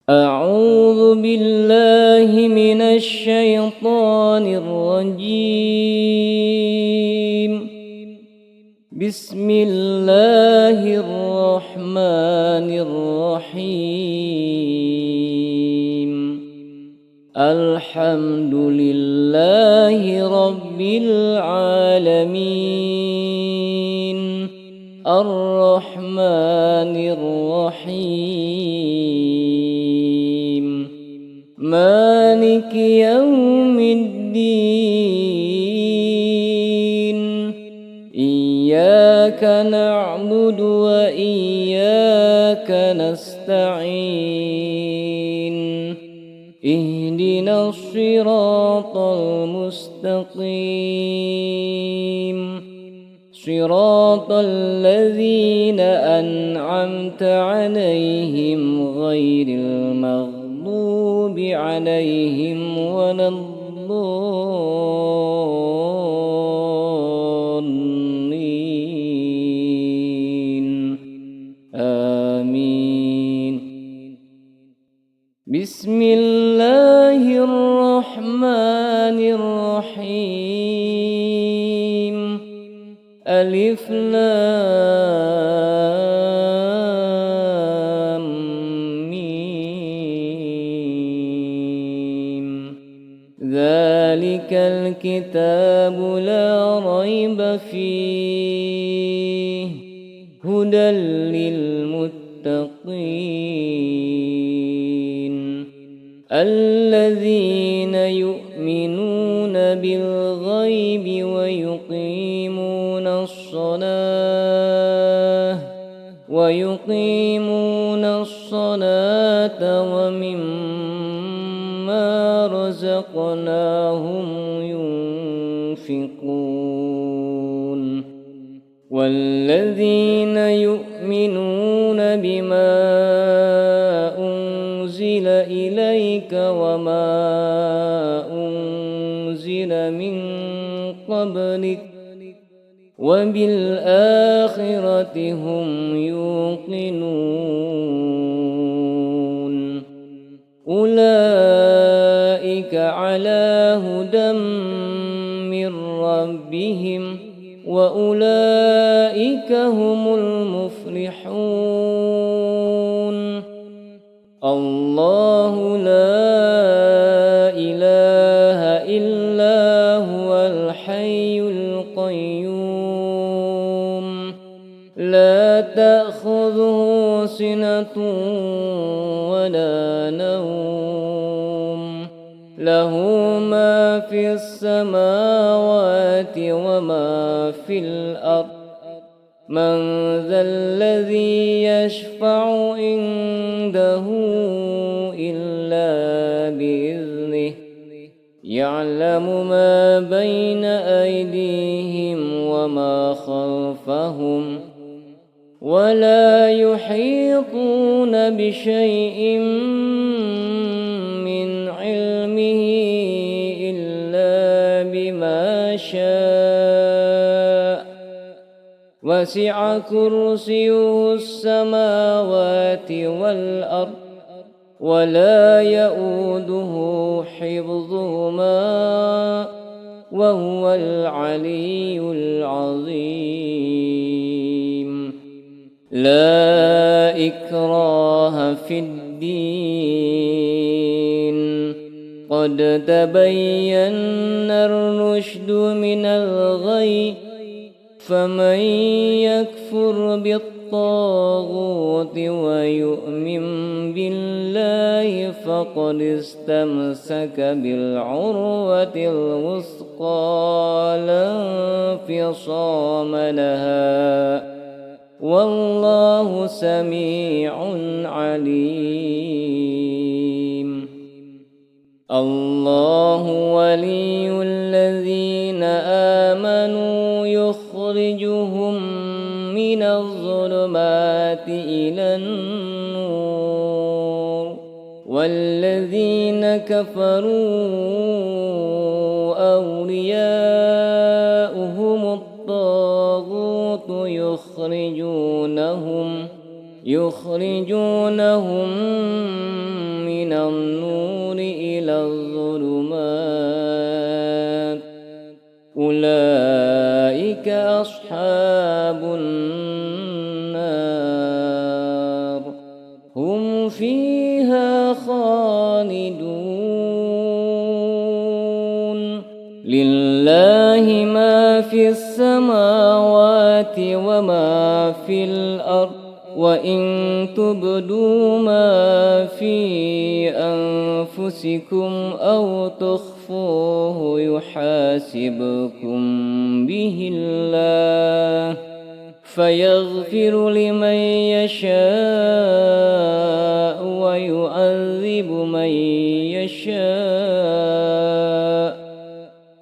أعوذ بالله من الشيطان الرجيم. بسم الله الرحمن الرحيم. الحمد لله رب العالمين. الرحمن الرحيم. مالك يوم الدين. إياك نعبد وإياك نستعين. اهدنا الصراط المستقيم. صراط الذين أنعمت عليهم غير المغضوب عليهم ولا الضالين. آمين. بسم الله الرحمن الرحيم. ألف لام ميم. ذلك الكتاب لا ريب فيه هدى للمتقين الذين يؤمنون بالغيب ويقيمون الصلاة ومما رزقناهم ينفقون والذين يؤمنون بما أنزل إليك وما أنزل من قبلك وبالآخرة هم يوقنون أولئك على هدى من ربهم وأولئك هم المفلحون. الله لا إله إلا هو الحي القيوم لا تأخذه سنة ولا نوم له ما في السماوات وما في الأرض من ذا الذي يشفع عنده إلا بإذنه يعلم ما بين أيديهم وما خلفهم ولا يحيطون بشيء من علمه إلا بما شاء وسع كرسيه السماوات والأرض ولا يؤوده حفظهما وهو العلي العظيم. لا إكراه في الدين قد تبين الرشد من الغي فمن يكفر بالطاغوت ويؤمن بالله فقد استمسك بالعروة الوثقى لا انفصام لها والله سميع عليم. الله ولي الذين آمنوا يخرجهم من الظلمات إلى النور والذين كفروا أولياؤهم الطاغوت يخرجونهم النور إلى الظلمات أولئك أصحاب النار هم فيها خالدون لله ما في السماوات وما في الأرض وإن تبدوا ما في أنفسكم أو تخفوه يحاسبكم به الله فيغفر لمن يشاء ويعذب من يشاء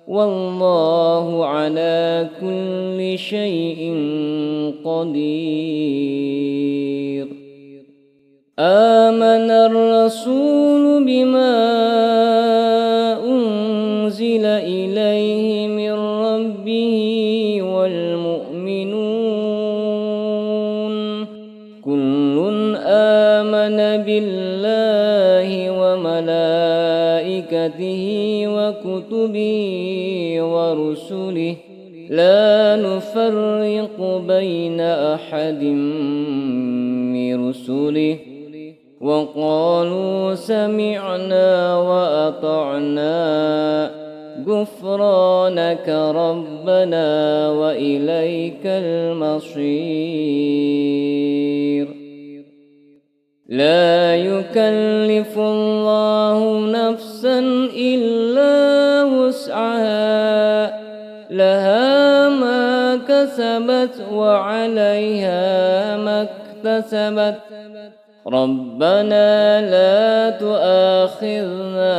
والله على كل شيء قدير آمن الرسول بما أنزل إليه من ربه والمؤمنون كل آمن بالله وملائكته وكتبه ورسله لا نفرق بين أحد من رسله وقالوا سمعنا وأطعنا غفرانك ربنا وإليك المصير لا يكلف الله نفسا إلا وسعها لها ما كسبت وعليها ما اكتسبت ربنا لا تؤاخذنا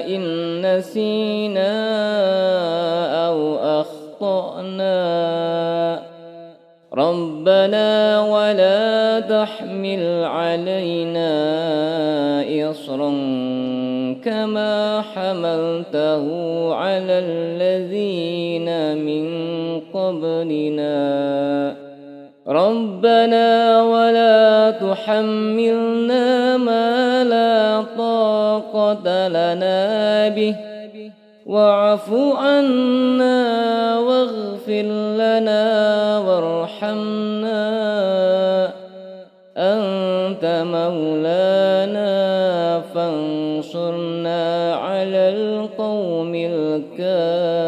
إن نسينا أو أخطأنا ربنا ولا تحمل علينا إصرا كما حملته على الذين من قبلنا ربنا ولا تحملنا ما لا طاقة لنا به واعف عنا واغفر لنا وارحمنا أنت مولانا فانصرنا على القوم الكافرين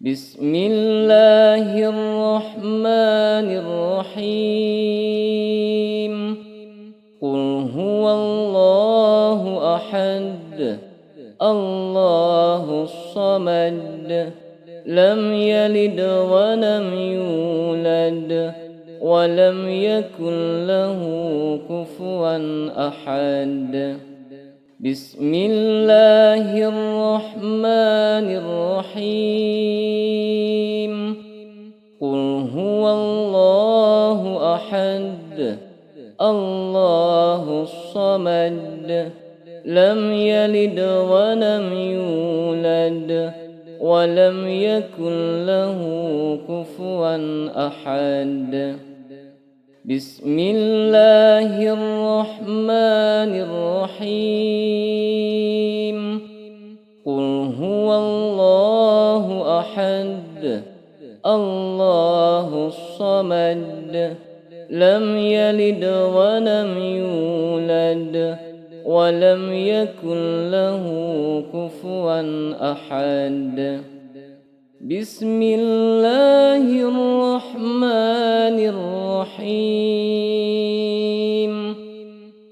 بسم الله الرحمن الرحيم قل هو الله أحد الله الصمد لم يلد ولم يولد ولم يكن له كفوا أحد بسم الله الرحمن الرحيم قل هو الله أحد الله الصمد لم يلد ولم يولد ولم يكن له كفوا أحد بسم الله الرحمن الرحيم قل هو الله أحد الله الصمد لم يلد ولم يولد ولم يكن له كفوا أحد بسم الله الرحمن الرحيم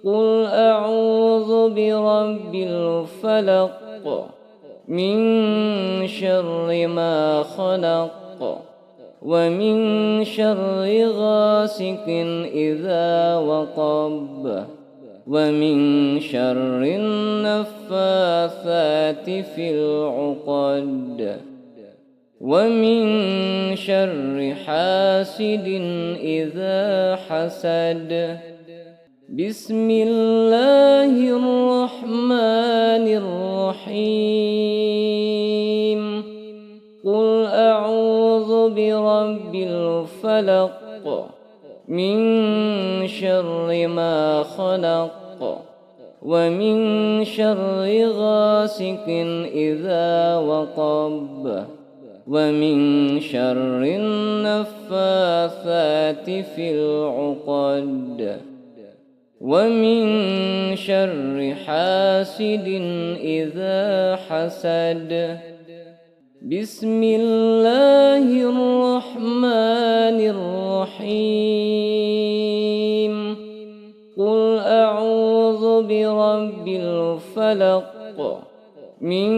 قل أعوذ برب الفلق من شر ما خلق ومن شر غاسق إذا وقب ومن شر النفاثات في العقد ومن شر حاسد إذا حسد بسم الله الرحمن الرحيم قل أعوذ برب الفلق من شر ما خلق ومن شر غاسق إذا وقب ومن شر النفاثات في العقد ومن شر حاسد إذا حسد. بسم الله الرحمن الرحيم. قل أعوذ برب الفلق من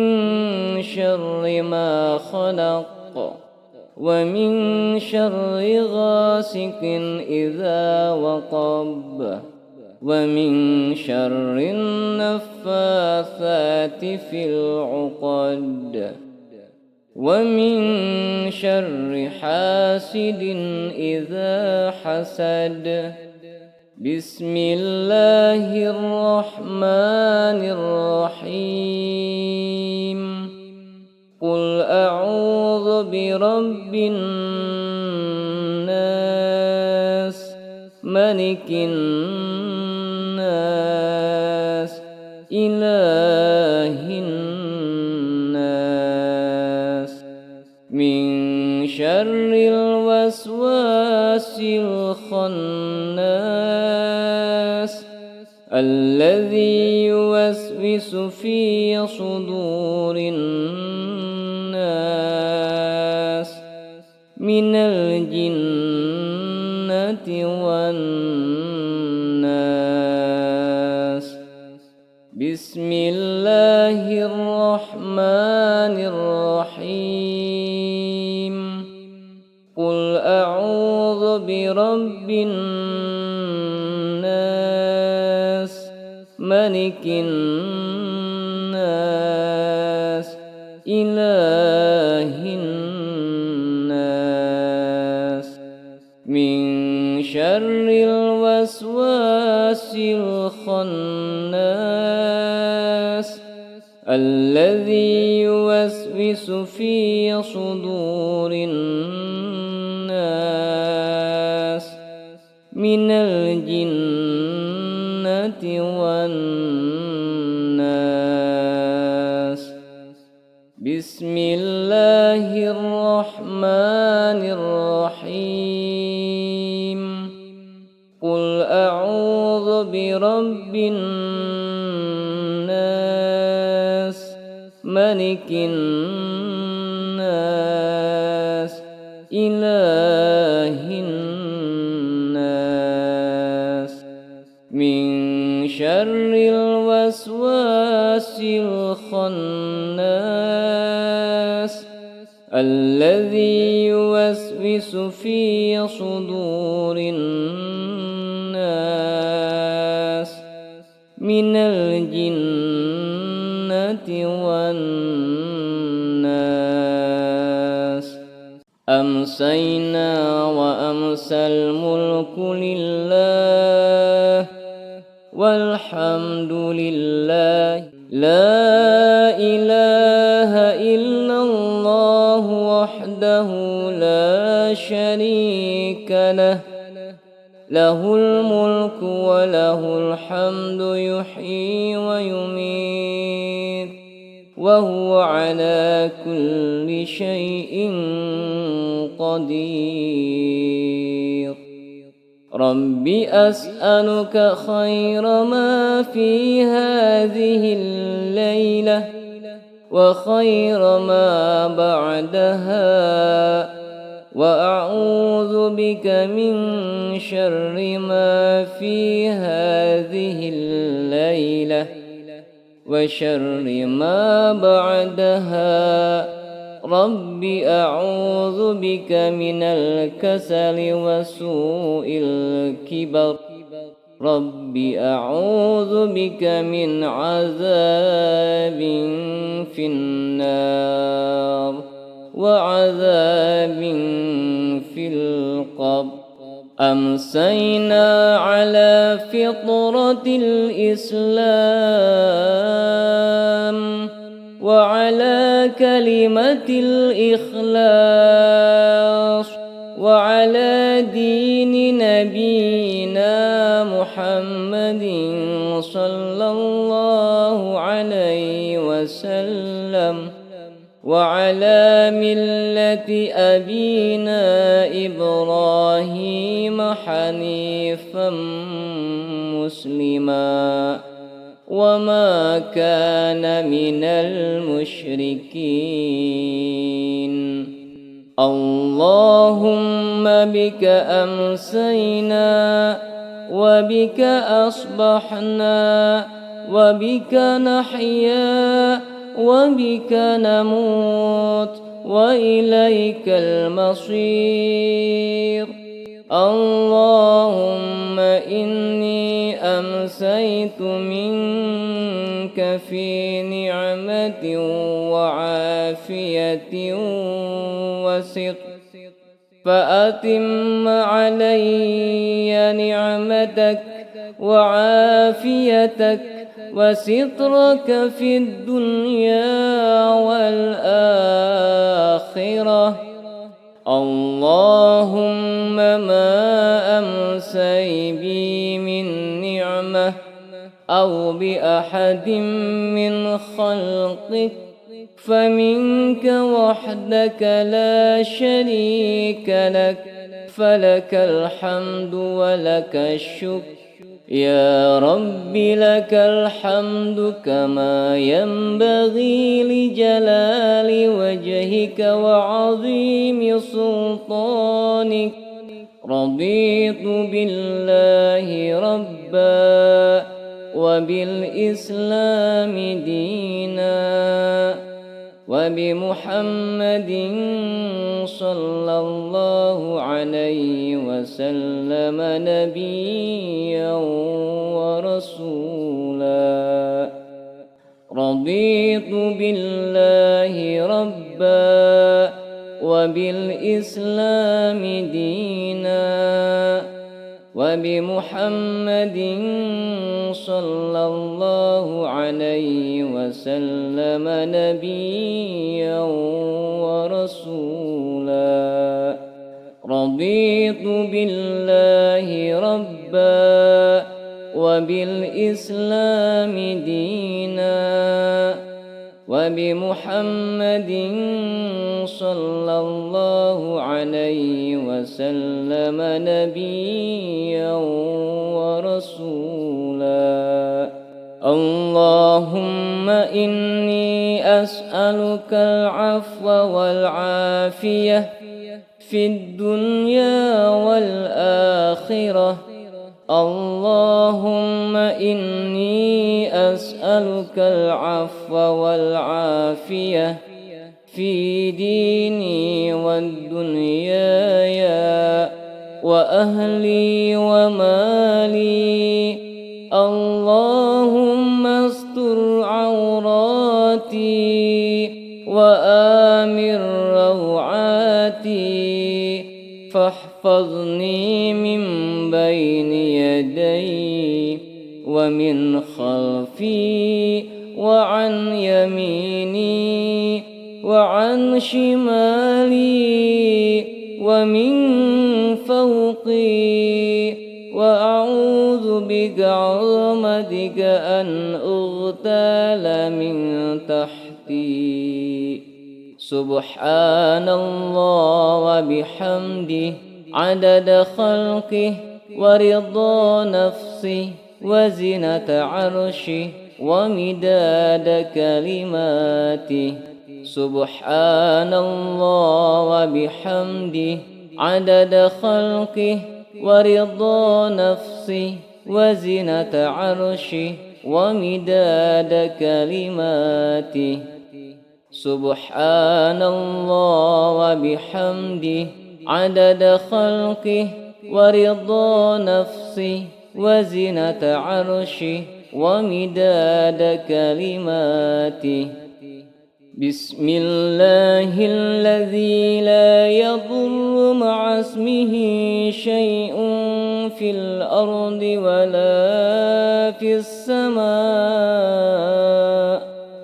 شر ما خلق ومن شر غاسق إذا وقب ومن شر النفاثات في العقد ومن شر حاسد إذا حسد. بسم الله الرحمن الرحيم. قل أعوذ برب الناس ملك الناس إله الناس من شر الوسواس الخناس الذي يوسوس في صدور الناس من الجنة والناس. بسم الله الرحمن الرحيم. قل أعوذ برب الناس ملك الناس إله الناس من شر الوسواس الخناس الذي يوسوس في صدور الناس من الجنة والناس. بسم الله الرحمن الرحيم. قل أعوذ برب الناس ملك الناس إله الناس من شر الوسواس الخناس الذي يوسوس في صدور الناس من الجنة والناس. أمسينا وأمسى الملك لله والحمد لله لا إله إلا الله وحده لا شريك له له الملك وله الحمد يحيي ويميت وهو على كل شيء قدير. رب أسألك خير ما في هذه الليلة وخير ما بعدها وأعوذ بك من شر ما في هذه الليلة وشر ما بعدها. رب أعوذ بك من الكسل وسوء الكبر. رب أعوذ بك من عذاب في النار وعذاب في القبر. أمسينا على فطرة الإسلام وعلى كلمة الإخلاص وعلى دين نبينا محمد صلى الله عليه وسلم وعلى ملة أبينا إبراهيم حنيفا مسلما وما كان من المشركين. اللهم بك أمسينا وبك أصبحنا وبك نحيا وبك نموت وإليك المصير. اللهم إني أمسيت منك في نعمة وعافية وستر، فأتم علي نعمتك وعافيتك وسترك في الدنيا والآخرة. اللهم ما أمسي بي من نعمة أو بأحد من خلقك فمنك وحدك لا شريك لك، فلك الحمد ولك الشكر. يا رب لك الحمد كما ينبغي لجلال وجهك وعظيم سلطانك. رضيت بالله ربا وبالإسلام دينا وبمحمد صلى الله عليه وسلم نبيا ورسولا. رضيت بالله ربا وبالإسلام دينا وبمحمد صلى الله عليه وسلم نبيا ورسولا. رضيت بالله ربا وبالإسلام دينا وبمحمد صلى الله عليه وسلم نبيا ورسولا. اللهم إني أسألك العفو والعافية في الدنيا والآخرة. اللهم إني أسألك العفو والعافية في ديني والدنياي وأهلي ومالي. اللهم استر عوراتي وآمن روعاتي، فاحفظني من بين يدي ومن خلفي وعن يميني وعن شمالي ومن فوقي، وأعوذ بعظمتك أن أغتال من تحتي. سبحان الله وبحمده عدد خلقه ورضا نفسه وزنة عرشه ومداد كلماته. سبحان الله وبحمده عدد خلقه ورضا نفسه وزنة عرشه ومداد كلماته. سبحان الله وبحمده عدد خلقه ورضا نفسه وزنة عرشه ومداد كلماته. بسم الله الذي لا يضر مع اسمه شيء في الأرض ولا في السماء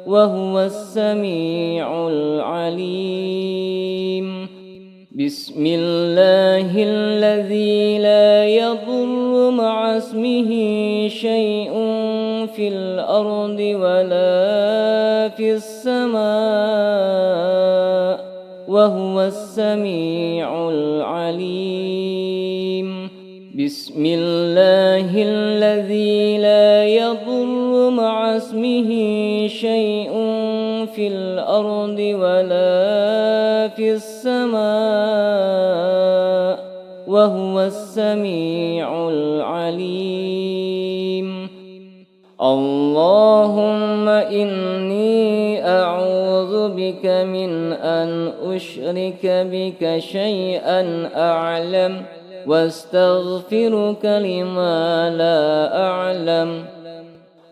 وهو السميع العليم. بسم الله الذي لا يضر مع اسمه شيء في الأرض ولا في السماء وهو السميع العليم. بسم الله الذي لا يضر مع اسمه شيء في الأرض ولا في السماء وهو السميع العليم. اللهم إني أعوذ بك من أن أشرك بك شيئا أعلم واستغفرك لما لا أعلم.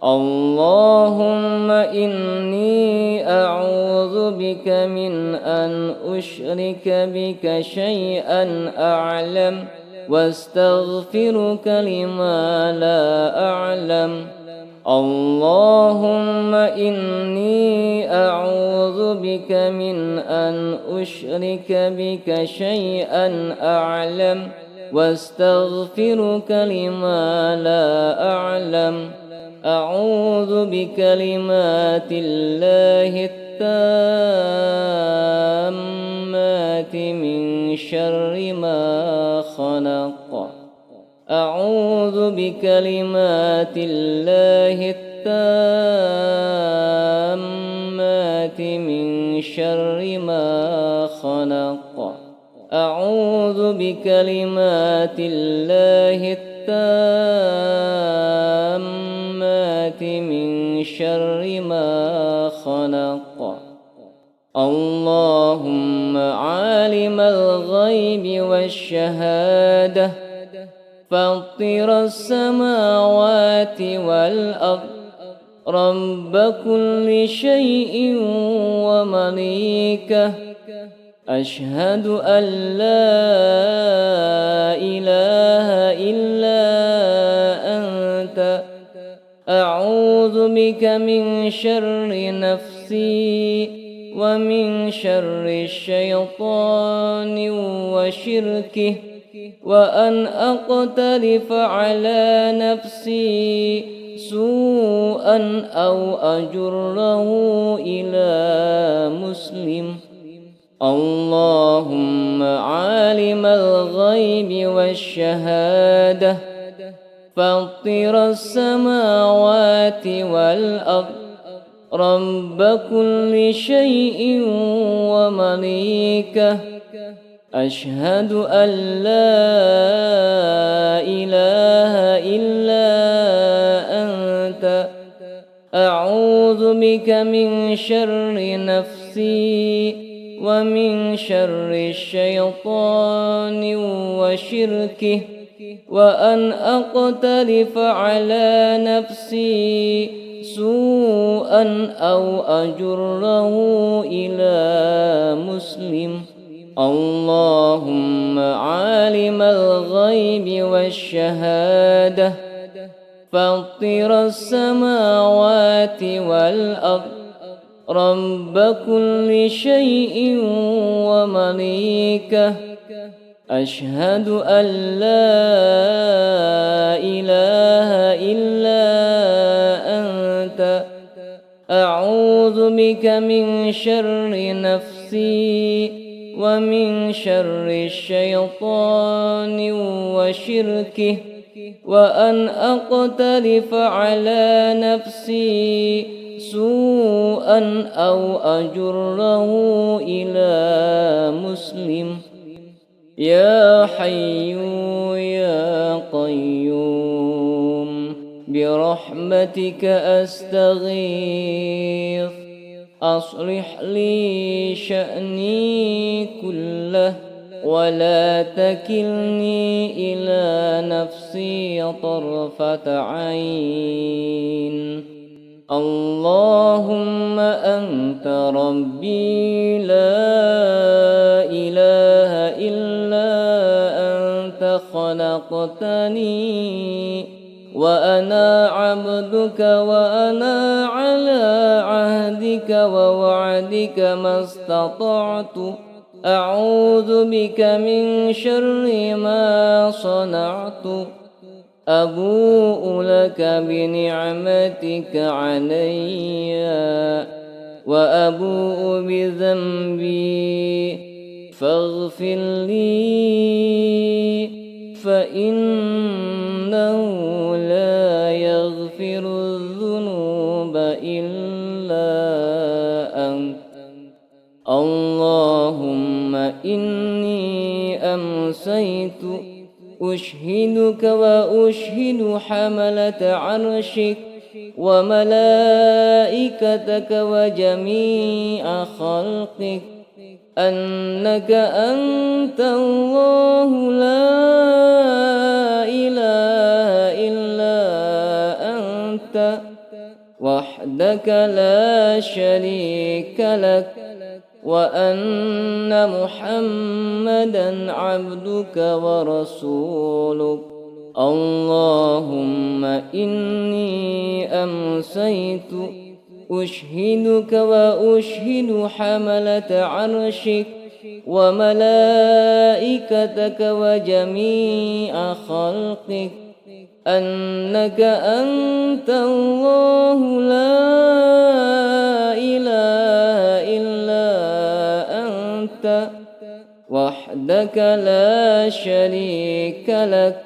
اللهم إني أعوذ بك من أن أشرك بك شيئا أعلم واستغفرك لما لا أعلم. اللهم إني أعوذ بك من أن أشرك بك شيئا أعلم واستغفرك لما لا أعلم. أعوذ بكلمات الله التامات من شر ما خلق. أعوذ بكلمات الله التامات من شر ما خلق. أعوذ بكلمات الله التامات من شر ما خلق. اللهم عالم الغيب والشهادة فاطر السماوات والأرض رب كل شيء ومليكه أشهد أن لا إله إلا أنت أعوذ بك من شر نفسي ومن شر الشيطان وشركه وأن أقترف على نفسي سوءا أو أجره إلى مسلم. اللهم عالم الغيب والشهادة فاطر السماوات والأرض رب كل شيء ومليكه أشهد أن لا إله إلا أنت أعوذ بك من شر نفسي ومن شر الشيطان وشركه وأن أقترف على نفسي سوءا أو أجره إلى مسلم. اللهم عالم الغيب والشهادة فاطر السماوات والأرض رب كل شيء ومليكه أشهد أن لا إله إلا أنت أعوذ بك من شر نفسي ومن شر الشيطان وشركه وأن أقترف على نفسي سوءا أو أجره إلى مسلم. يا حي يا قيوم برحمتك أستغيث أصلح لي شأني كله ولا تكلني إلى نفسي طرفة عين. اللهم أنت ربي لا إله إلا أنت خلقتني وأنا عبدك وأنا على عهدك ووعدك ما استطعت أعوذ بك من شر ما صنعت أبوء لك بنعمتك علي وأبوء بذنبي فاغفر لي فإنه لا يغفر الذنوب إلا أنت. اللهم إني أمسيت أشهدك وأشهد حملة عرشك وملائكتك وجميع خلقك أنك أنت الله لا إله إلا أنت وحدك لا شريك لك وأن محمدا عبدك ورسولك. اللهم إني أمسيت أشهدك وأشهد حملة عرشك وملائكتك وجميع خلقك أنك أنت الله لا إله إلا أنت وحدك لا شريك لك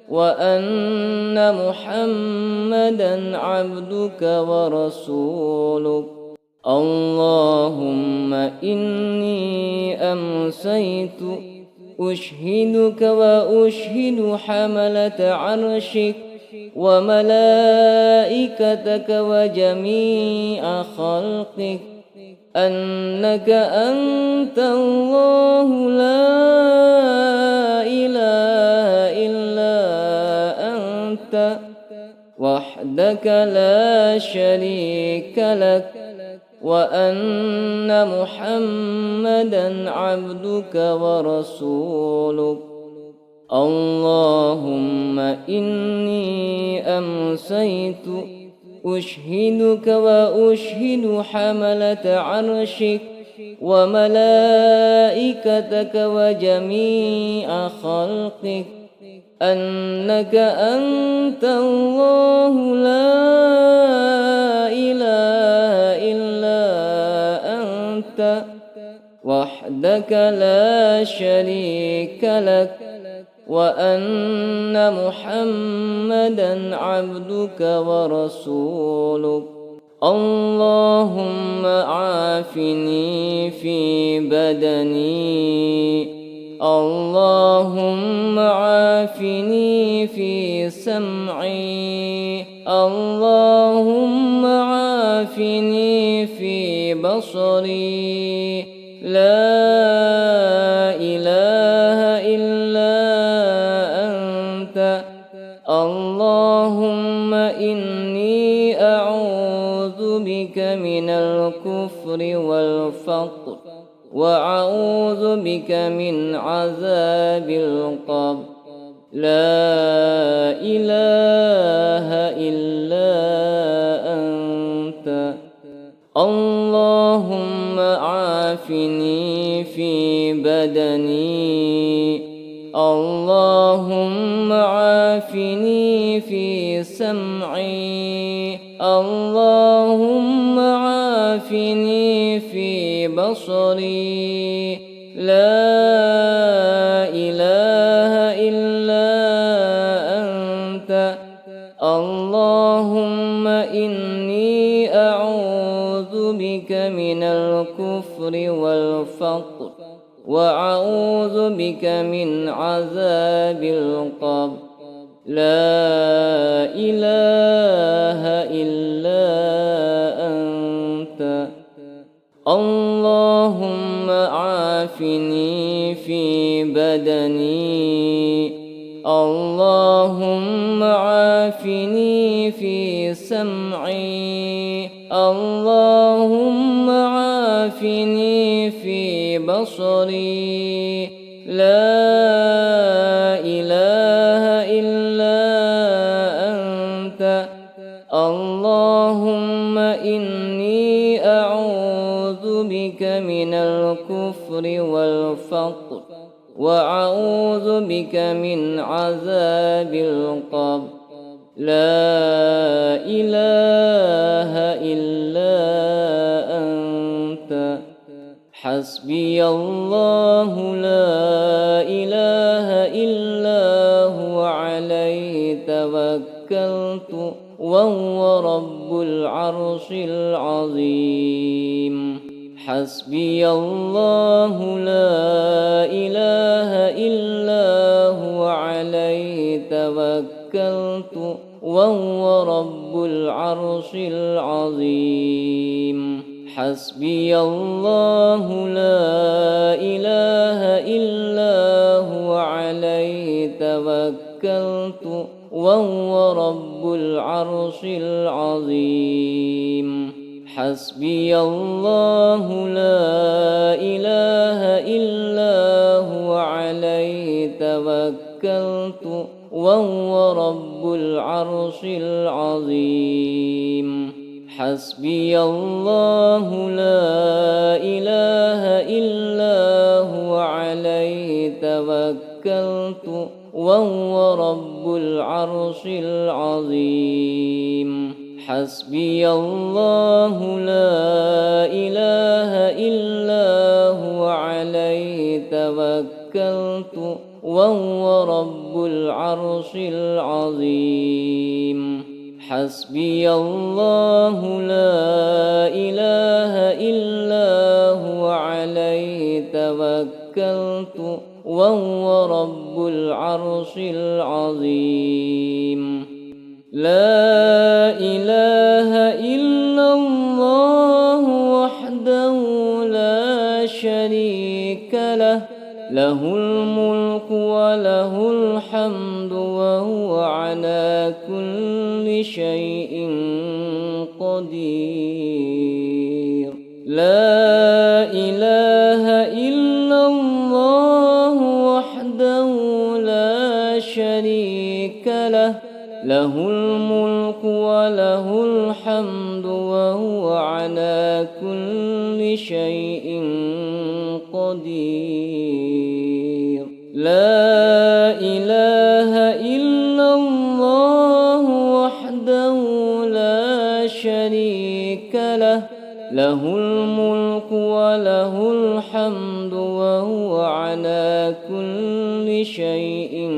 وأن محمدا عبدك ورسولك. اللهم إني أمسيت أشهدك وأشهد حملة عرشك وملائكتك وجميع خلقك أنك أنت الله لا إله إلا أنت وحدك لا شريك لك وأن محمدا عبدك ورسولك. اللهم إني أمسيت أشهدك وأشهد حملة عرشك وملائكتك وجميع خلقك أنك أنت الله لا إله إلا أنت وحدك لا شريك لك وأن محمدا عبدك ورسولك. اللهم عافني في بدني اللهم عافني في سمعي اللهم عافني في بصري لا إله إلا أنت. اللهم إني أعوذ بك من الكفر والفقر وأعوذ بك من عذاب القبر لا إله إلا أنت. اللهم عافني في بدني اللهم عافني في سمعي اللهم عافني في بصري لا إله إلا أنت. اللهم إني أعوذ بك من الكفر والفقر وأعوذ بك من عذاب القبر لا إله إلا أنت. اللهم عافني في بدني اللهم عافني في سمعي اللهم عافني في بصري لا إله إلا أنت. اللهم إني أعوذ بك من الكفر والفقر وأعوذ بك من عذاب القبر. لا إله إلا أنت حسبي الله لا إله إلا هو عليه توكلت وهو رب العرش العظيم. حسبي الله لا إله إلا هو عليه توكلت وهو رب العرش العظيم. حسبي الله لا إله إلا هو عليه توكلت وهو رب العرش العظيم. حسبي الله لا إله إلا هو عليه توكلت وهو رب العرش العظيم. حسبي الله لا إله إلا هو عليه توكلت وهو رب العرش العظيم. حسبي الله لا إله إلا هو عليه توكلت وهو رب العرش العظيم. حسبي الله لا إله إلا هو عليه توكلت وهو رب العرش العظيم. لا إله إلا الله وحده لا شريك له، له الملك وله الحمد وهو على كل شيء قدير. لا إله إلا الله وحده لا شريك له، له الملك وله الحمد وهو على كل شيء قدير. لا إله إلا الله وحده لا شريك له، له الملك وله الحمد وهو على كل شيء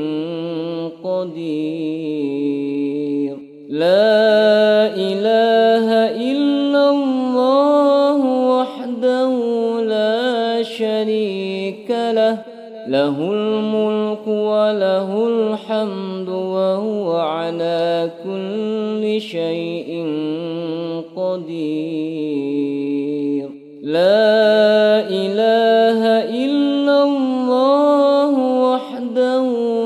قدير. لا إله إلا الله وحده لا شريك له، له الملك وله الحمد وهو على كل شيء قدير. لا إله إلا الله وحده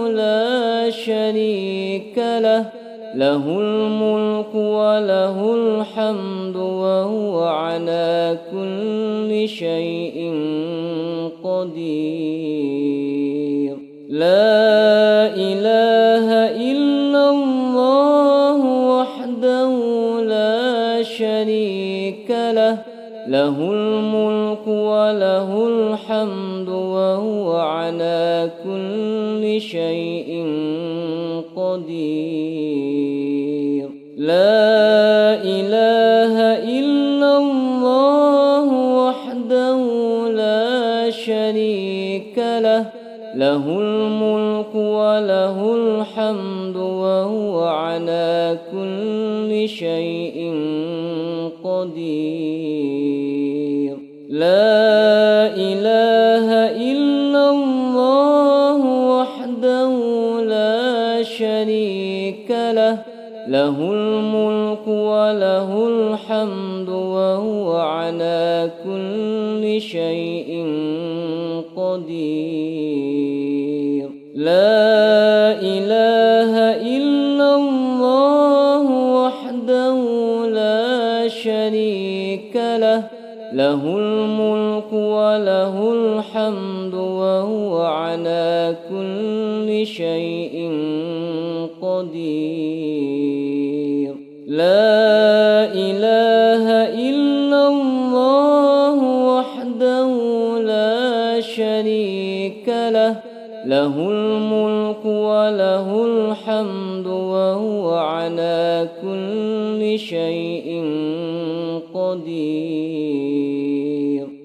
لا شريك له، له الملك وله الحمد وهو على كل شيء قدير. لا إله إلا الله وحده لا شريك له، له الملك وله الحمد وهو على كل شيء قدير. لا إله إلا الله وحده لا شريك له، له الملك وله الحمد وهو على كل شيء قدير. لا إله إلا الله وحده لا شريك له، له الملك وله الحمد وهو على كل شيء قدير. لا إله إلا الله وحده لا شريك له، له الملك وله الحمد وهو على كل شيء قدير. لا إله إلا الله وحده لا شريك له، له الملك وله الحمد وهو على كل شيء قدير.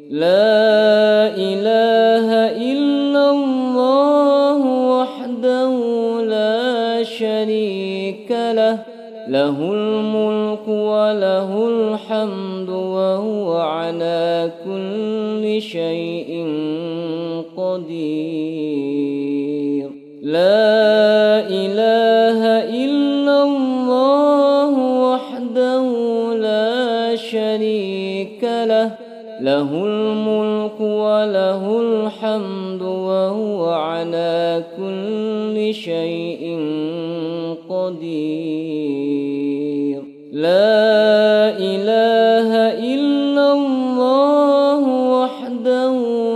لا إله إلا الله وحده لا شريك له، له الملك وله الحمد وهو على كل شيء قدير. لا إله إلا الله وحده لا شريك له، له الملك وله الحمد وهو على كل شيء قدير. لا إله إلا الله وحده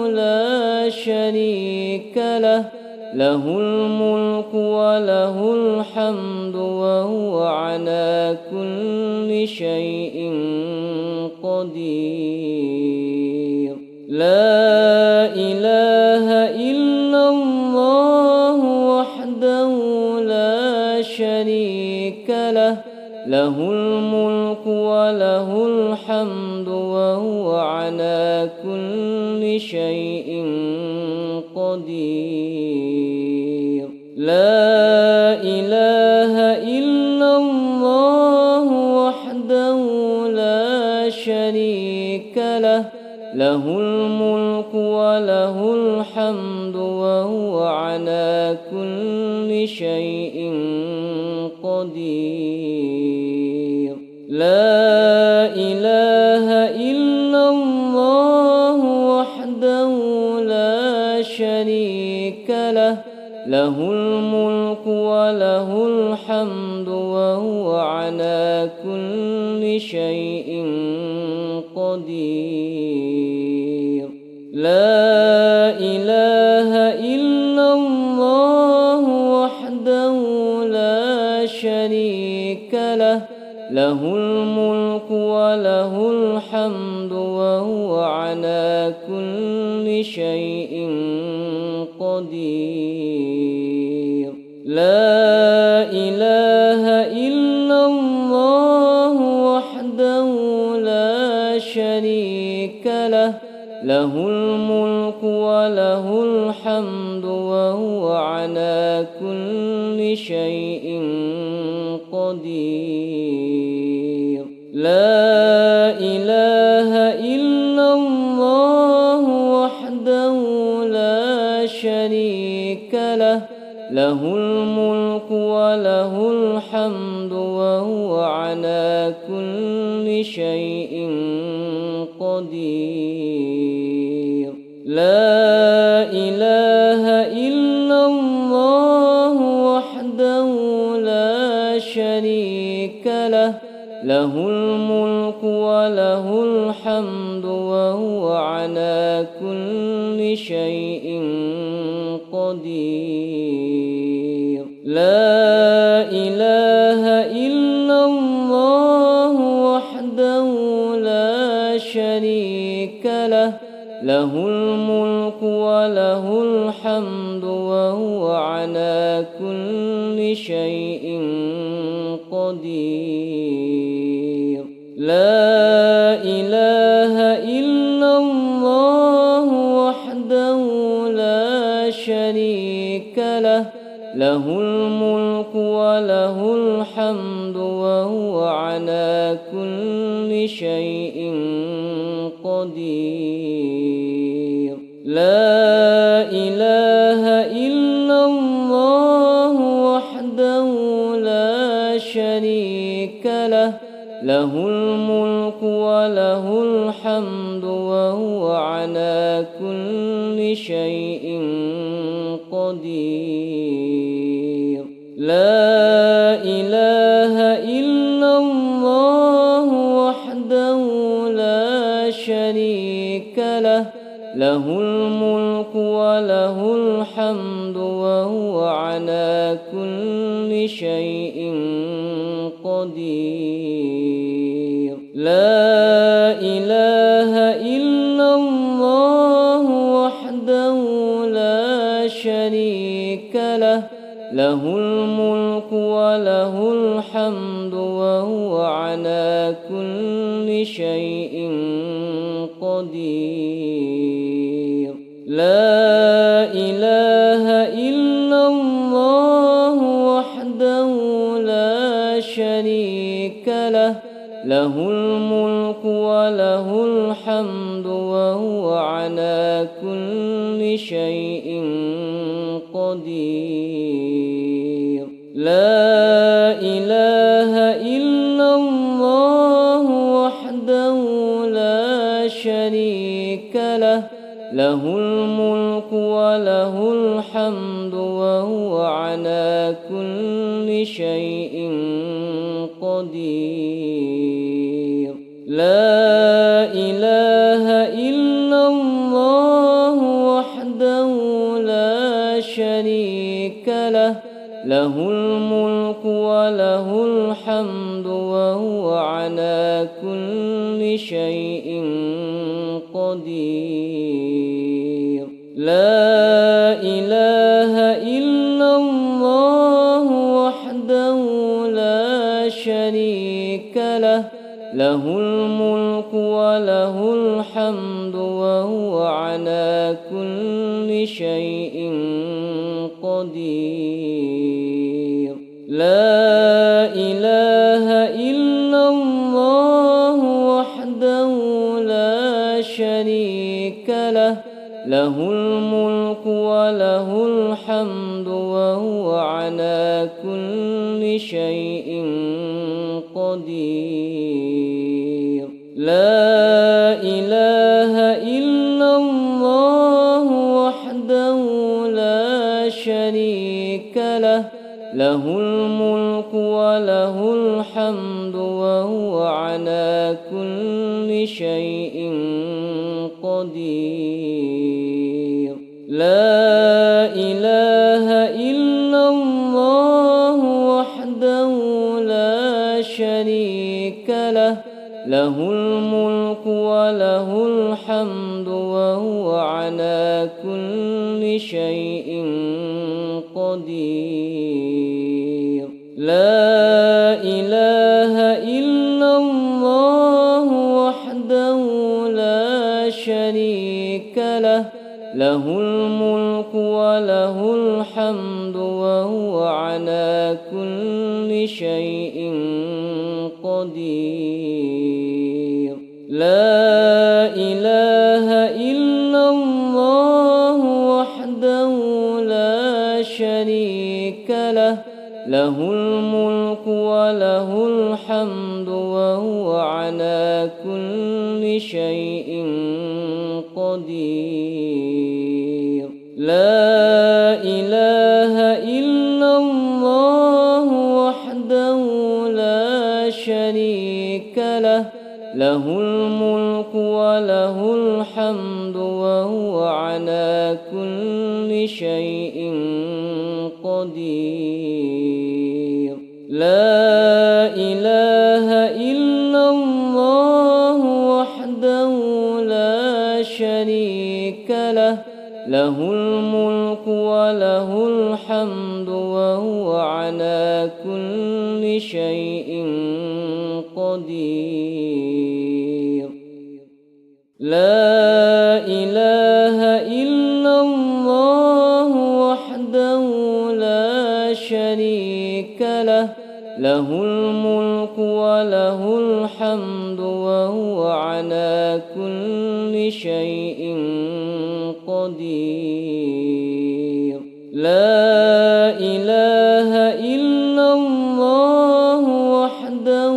لا شريك له، له الملك وله الحمد وهو على كل شيء قدير. لا إله إلا الله وحده لا شريك له، له الملك وله الحمد وهو على كل شيء قدير. لا إله إلا الله وحده لا شريك له، له الملك وله الحمد وهو على كل شيء قدير. لا إله إلا الله وحده لا شريك له، له الملك وله الحمد وهو على كل شيء قدير. لا إله إلا الله وحده لا شريك له، له الملك وله الحمد وهو على كل شيء قدير. لا إله إلا الله وحده لا شريك له، له الملك وله الحمد وهو على كل شيء قدير. لا إله إلا الله وحده لا شريك له، له الملك وله الحمد وهو على كل شيء قدير. لا إله إلا الله وحده لا شريك له، له الملك وله الحمد وهو على كل شيء قدير. لا إله إلا الله وحده لا شريك له، له الملك وله الحمد وهو على كل شيء قدير. لا إله إلا الله وحده لا شريك له، له الملك وله الحمد وهو على كل شيء قدير. لا إله إلا الله وحده لا شريك له، له الملك وله الحمد وهو على كل شيء قدير. لا إله إلا الله وحده لا شريك له، له الملك وله الحمد وهو على كل شيء قدير. لا إله إلا الله وحده لا شريك له الملك وله الحمد وهو على كل شيء قدير. لا إله إلا الله وحده لا شريك له، له الملك وله الحمد وهو على كل شيء قدير. لا إله إلا الله وحده لا شريك له، له الملك وله الحمد وهو على كل شيء قدير. لا إله إلا الله وحده لا شريك له، له الملك وله الحمد وهو على كل شيء قدير. لا إله إلا الله وحده لا شريك له، له الملك وله الحمد وهو على كل شيء قدير. لا إله إلا الله وحده لا شريك له، له الملك وله الحمد وهو على كل شيء قدير. لا إله إلا الله وحده لا شريك له، له الملك وله الحمد وهو على كل شيء قدير. لا إله إلا الله وحده لا شريك له، له الملك وله الحمد وهو على كل شيء قدير. لا إله إلا الله وحده لا شريك له، له الملك وله الحمد وهو على كل شيء قدير. لا إله إلا الله وحده لا شريك له، له الملك وله الحمد وهو على كل شيء قدير. لا إله إلا الله وحده لا شريك له، له الملك وله الحمد وهو على كل شيء قدير. لا إله إلا الله وحده لا شريك له، له الملك وله الحمد وهو على كل شيء قدير. لا إله إلا الله وحده لا شريك له، له الملك وله الحمد وهو على كل شيء قدير. لا إله إلا الله وحده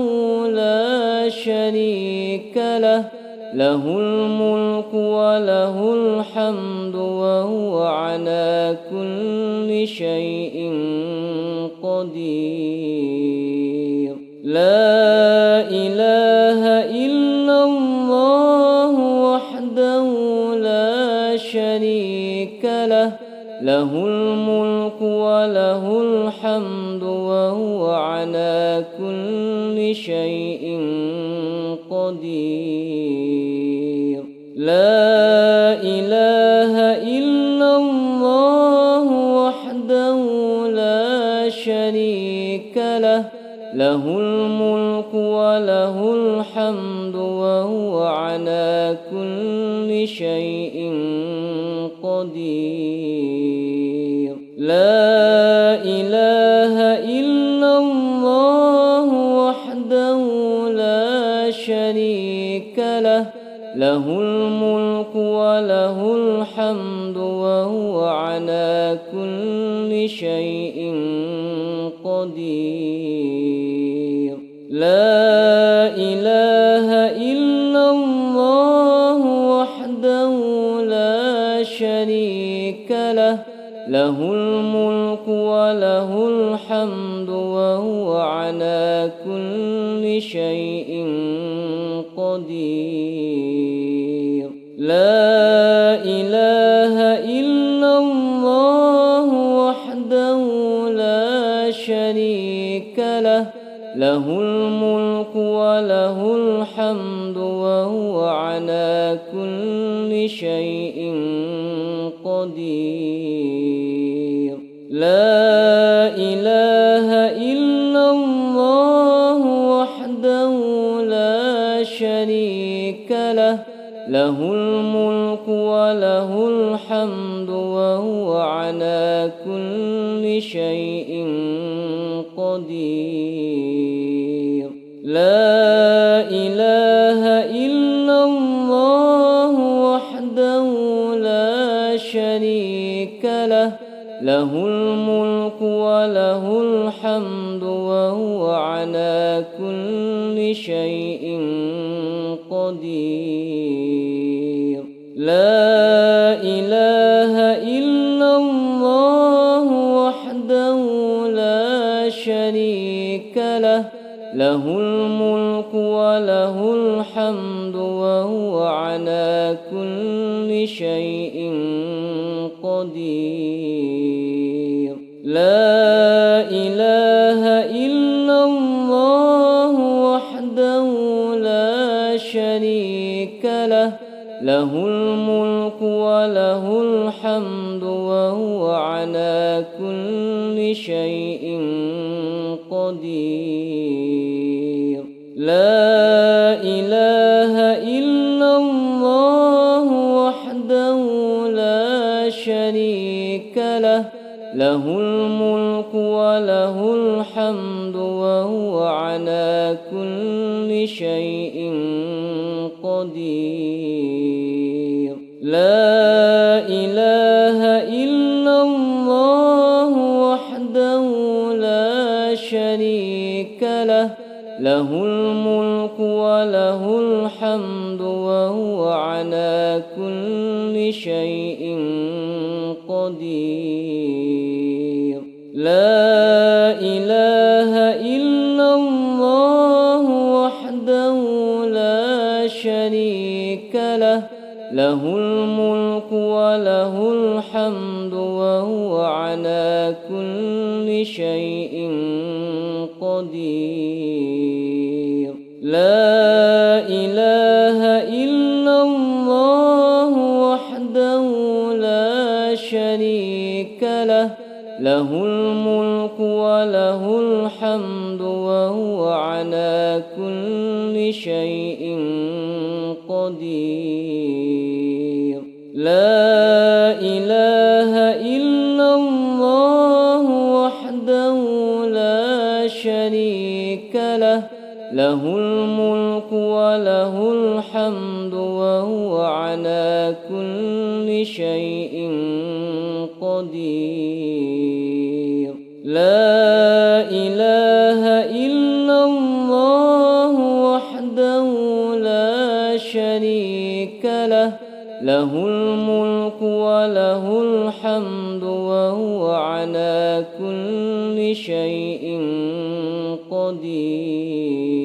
لا شريك له، له الملك وله الحمد وهو على كل شيء قدير. لا إله إلا الله وحده لا شريك له، له الملك وله الحمد وهو على كل شيء قدير. لا إله إلا الله وحده لا له الملك وله الحمد وهو على كل شيء قدير. لا إله إلا الله وحده لا شريك له، له الملك وله الحمد وهو على كل شيء قدير. لا إله إلا الله وحده لا شريك له، له الملك وله الحمد وهو على كل شيء قدير. لا إله إلا الله وحده لا شريك له، له الملك وله الحمد وهو على كل شيء قدير. لا إله إلا الله وحده لا شريك له، له الملك وله الحمد وهو على كل شيء قدير. لا إله إلا الله وحده لا شريك له، له الملك وله الحمد وهو على كل شيء قدير. لا إله إلا الله وحده لا شريك له، له الملك وله الحمد وهو على كل شيء قدير. لا إله إلا الله وحده لا شريك له، له الملك وله الحمد وهو على كل شيء قدير. لا إله إلا الله وحده لا شريك له، له الملك وله الحمد وهو على كل شيء قدير. لا إله إلا الله وحده لا شريك له، له الملك وله الحمد وهو على كل شيء قدير. لا إله إلا الله وحده لا شريك له، له الملك وله الحمد وهو على كل شيء قدير. لا إله إلا الله وحده لا شريك له، له الملك وله الحمد وهو على كل شيء قدير. لا إله إلا الله وحده لا شريك له، له الملك وله الحمد وهو على كل شيء قدير. لا إله إلا الله وحده لا شريك له، له الملك وله الحمد وهو على كل شيء قدير.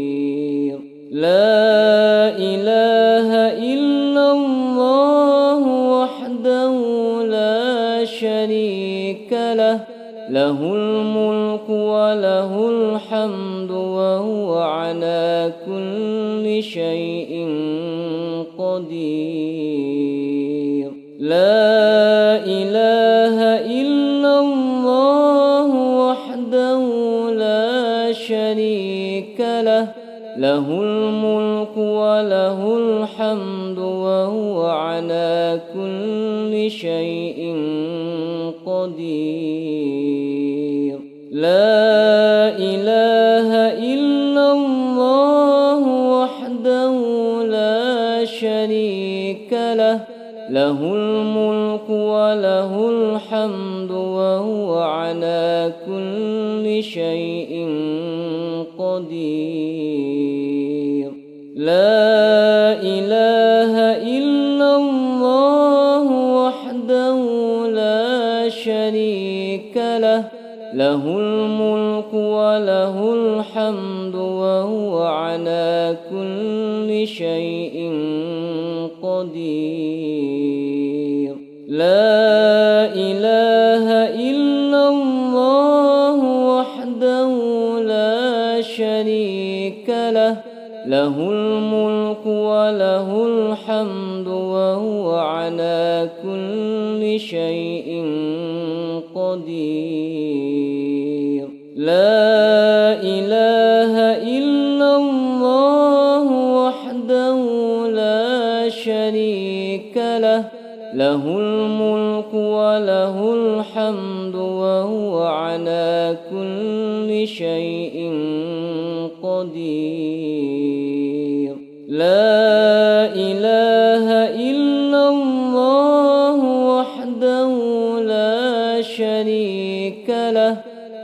لا إله إلا الله وحده لا شريك له، له الملك وله الحمد وهو على كل شيء قدير. لا إله إلا الله وحده لا شريك له، له الملك وله الحمد وهو على كل شيء قدير. لا إله إلا الله وحده لا شريك له، له الملك وله الحمد وهو على كل شيء قدير. لا إله إلا الله وحده لا شريك له، له الملك وله الحمد وهو على كل شيء قدير. لا إله إلا الله وحده لا شريك له، له الملك وله الحمد وهو على كل شيء قدير. لا إله إلا الله وحده لا شريك له، له الملك وله الحمد وهو على كل شيء قدير. لا إله إلا الله وحده لا شريك له،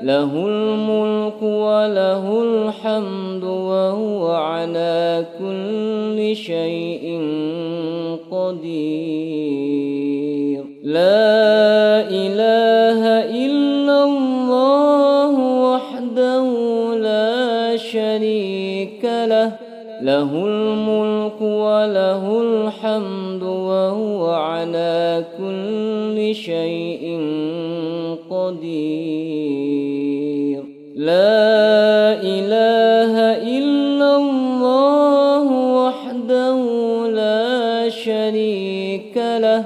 له الملك وله الحمد وهو على كل شيء قدير. لا إله إلا الله وحده لا شريك له، له الملك وله الحمد وهو على كل شيء قدير. لا إله إلا الله وحده لا شريك له،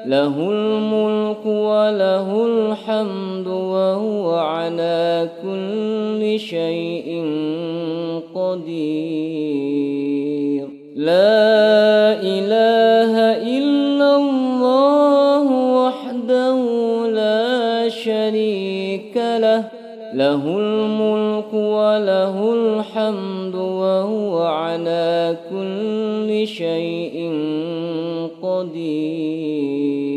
له الملك وله الحمد وهو على كل شيء قدير. لا إله إلا الله وحده لا شريك له، له الملك وله الحمد وهو على كل شيء قدير.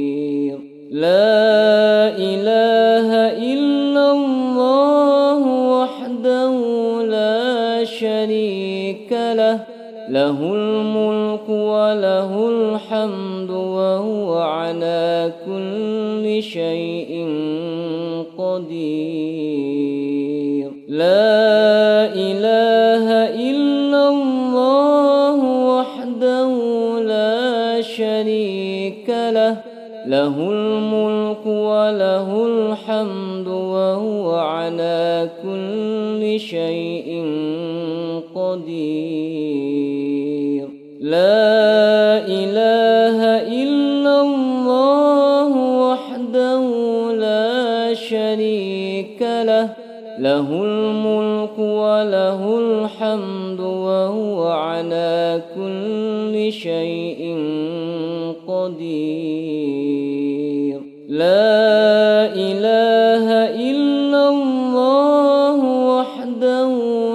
لا إله إلا الله وحده لا شريك له، له الملك وله الحمد وهو على كل شيء قدير. لا إله إلا الله وحده لا شريك له، له الملك وله الحمد وهو على كل شيء قدير. لا إله إلا الله وحده لا شريك له، له الملك وله الحمد وهو على كل شيء قدير. لا إله إلا الله وحده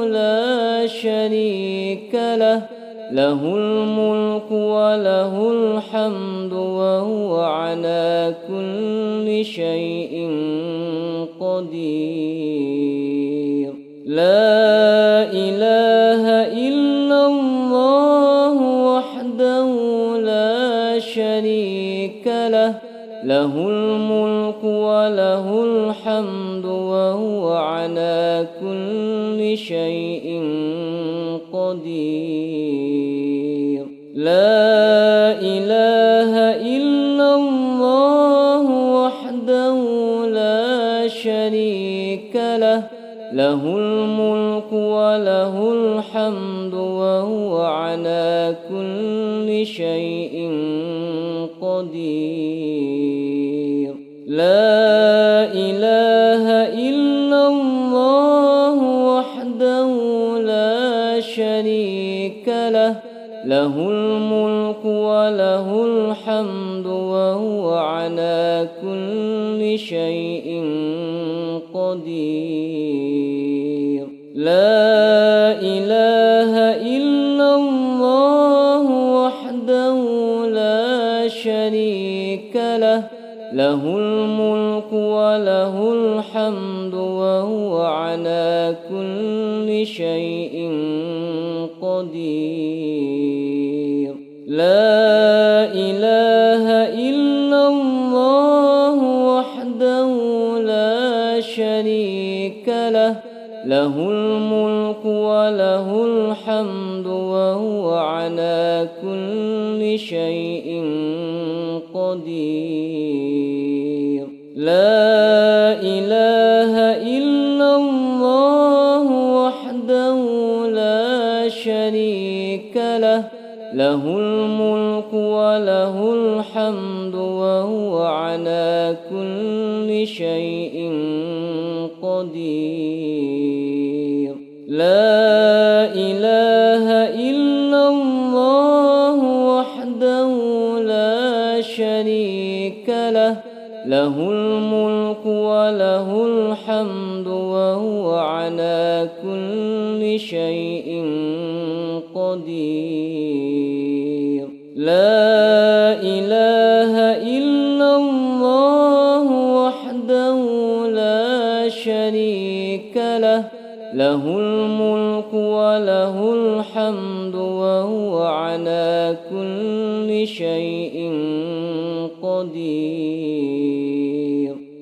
لا شريك له، له الملك وله الحمد وهو على كل شيء قدير. لا إله إلا الله وحده لا شريك له، له الملك وله الحمد وهو على كل شيء قدير. لا إله إلا الله وحده لا شريك له، له الملك وله الحمد وهو على كل شيء قدير. لا إله إلا الله وحده لا شريك له له الملك وله الحمد وهو على كل شيء قدير. لا إله إلا الله وحده لا شريك له له الملك وله الحمد وهو على كل شيء قدير. لا إله إلا الله وحده لا شريك له له الملك وله الحمد وهو على كل شيء قدير. لا إله إلا الله وحده لا شريك له له الملك وله الحمد وهو على كل شيء قدير. لا إله إلا الله وحده لا شريك له له الملك وله الحمد وهو على كل شيء قدير. لا إله إلا الله وحده لا شريك له له الملك وله الحمد وهو على كل شيء قدير.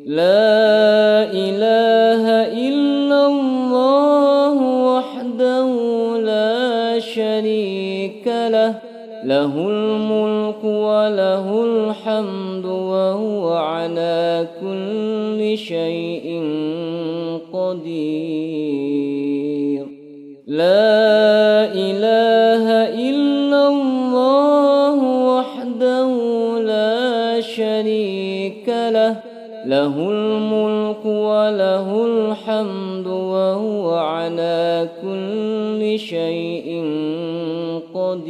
لا إله إلا الله وحده لا شريك له له الملك وله الحمد وهو على كل شيء قدير. لا إله إلا الله وحده لا شريك له له الملك وله الحمد وهو على كل شيء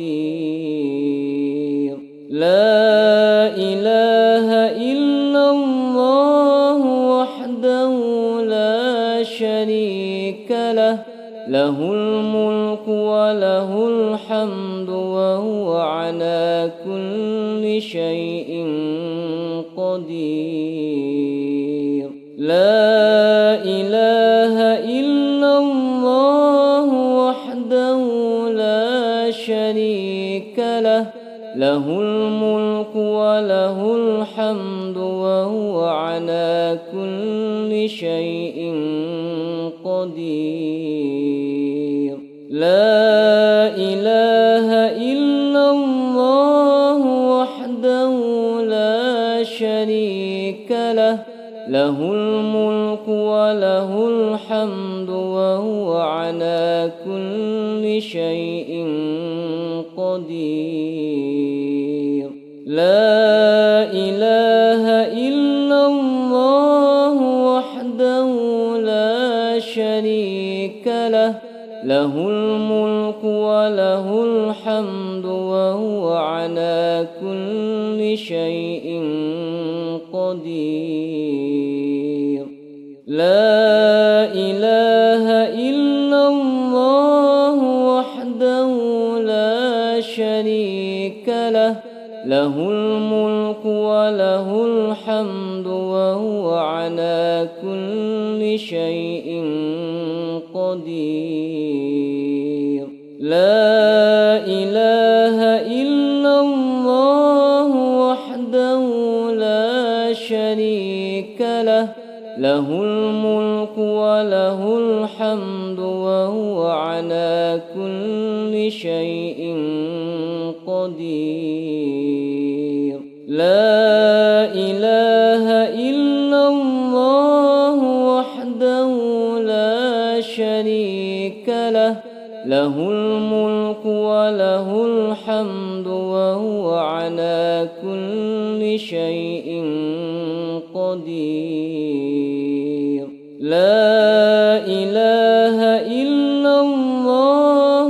قدير. لا إله إلا الله وحده لا شريك له له الملك وله الحمد وهو على كل شيء قدير. لا إله إلا الله وحده لا شريك له له الملك وله الحمد وهو على كل شيء قدير. لا إله إلا الله وحده لا شريك له له الملك وله الحمد وهو على كل شيء قدير. لا إله إلا الله وحده لا شريك له له الملك وله الحمد وهو على كل شيء قدير. لا إله إلا الله وحده لا شريك له له الملك وله الحمد وهو على كل شيء قدير. لا إله إلا الله وحده لا شريك له له الملك وله الحمد وهو على كل شيء قدير. لا إله إلا الله وحده لا شريك له له الملك وله الحمد وهو على كل شيء قدير. لا إله إلا الله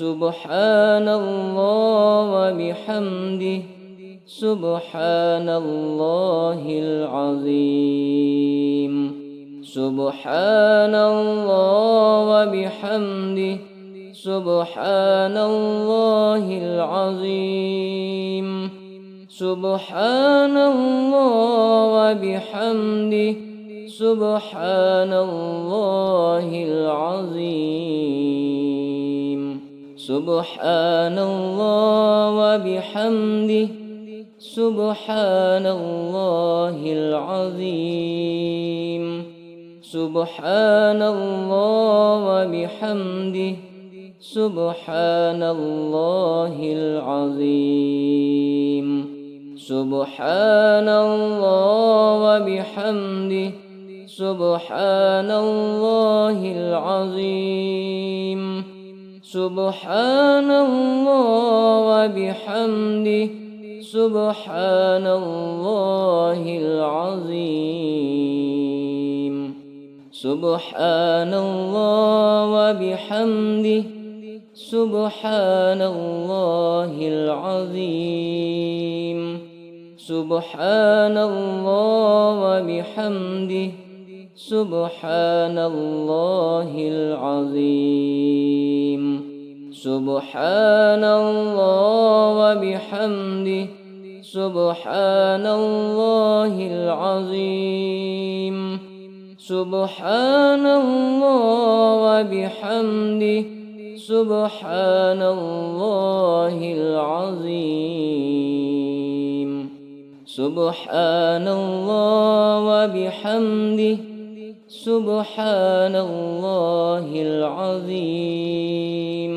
سبحان الله وبحمده سبحان الله العظيم سبحان الله وبحمده سبحان الله العظيم سبحان الله وبحمده سبحان الله العظيم سبحان الله وبحمده سبحان الله العظيم سبحان الله وبحمده سبحان الله العظيم سبحان الله وبحمده سبحان الله العظيم سبحان الله وبحمده سبحان الله العظيم سبحان الله وبحمده سبحان الله العظيم سبحان الله وبحمده سبحان الله العظيم سبحان الله وبحمده سبحان الله العظيم سبحان الله وبحمده سبحان الله العظيم سبحان الله وبحمده سبحان الله العظيم